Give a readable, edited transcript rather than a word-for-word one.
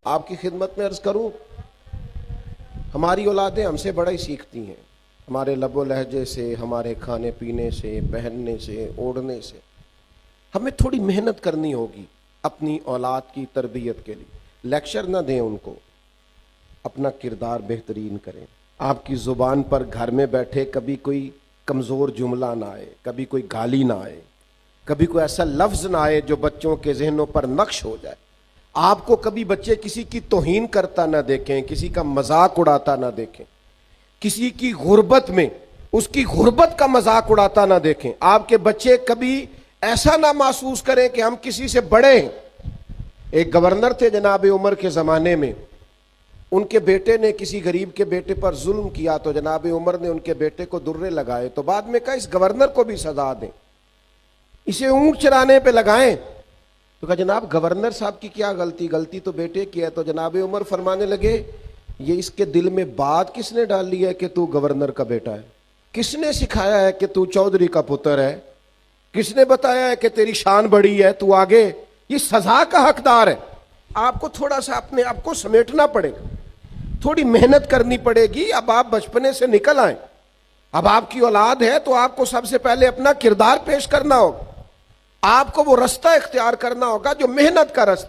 आपकी खिदमत में अर्ज करूं, हमारी औलादें हमसे बड़ा ही सीखती हैं, हमारे लबो लहजे से, हमारे खाने पीने से, पहनने से, ओढ़ने से। हमें थोड़ी मेहनत करनी होगी अपनी औलाद की तरबियत के लिए। लेक्चर ना दें उनको, अपना किरदार बेहतरीन करें। आपकी जुबान पर घर में बैठे कभी कोई कमजोर जुमला ना आए, कभी कोई गाली ना आए, कभी कोई ऐसा लफ्ज ना आए जो बच्चों के जहनों पर नक्श हो जाए। आपको कभी बच्चे किसी की तौहीन करता ना देखें, किसी का मजाक उड़ाता ना देखें, किसी की गुर्बत में उसकी गुर्बत का मजाक उड़ाता ना देखें। आपके बच्चे कभी ऐसा ना महसूस करें कि हम किसी से बड़े हैं। एक गवर्नर थे जनाब उमर के जमाने में, उनके बेटे ने किसी गरीब के बेटे पर जुल्म किया तो जनाब उमर ने उनके बेटे को दुर्रे लगाए। तो बाद में कहा इस गवर्नर को भी सजा दें, इसे ऊंट चराने पे लगाएं। तो कहा जनाब गवर्नर साहब की क्या गलती, गलती तो बेटे की है। तो जनाब उमर फरमाने लगे ये इसके दिल में बात किसने डाल ली है कि तू गवर्नर का बेटा है? किसने सिखाया है कि तू चौधरी का पुत्र है? किसने बताया है कि तेरी शान बड़ी है, तू आगे ये सजा का हकदार है? आपको थोड़ा सा अपने आप को समेटना पड़ेगा, थोड़ी मेहनत करनी पड़ेगी। अब आप बचपने से निकल आए, अब आपकी औलाद है तो आपको सबसे पहले अपना किरदार पेश करना होगा। आपको वो रास्ता इख्तियार करना होगा जो मेहनत का रास्ता।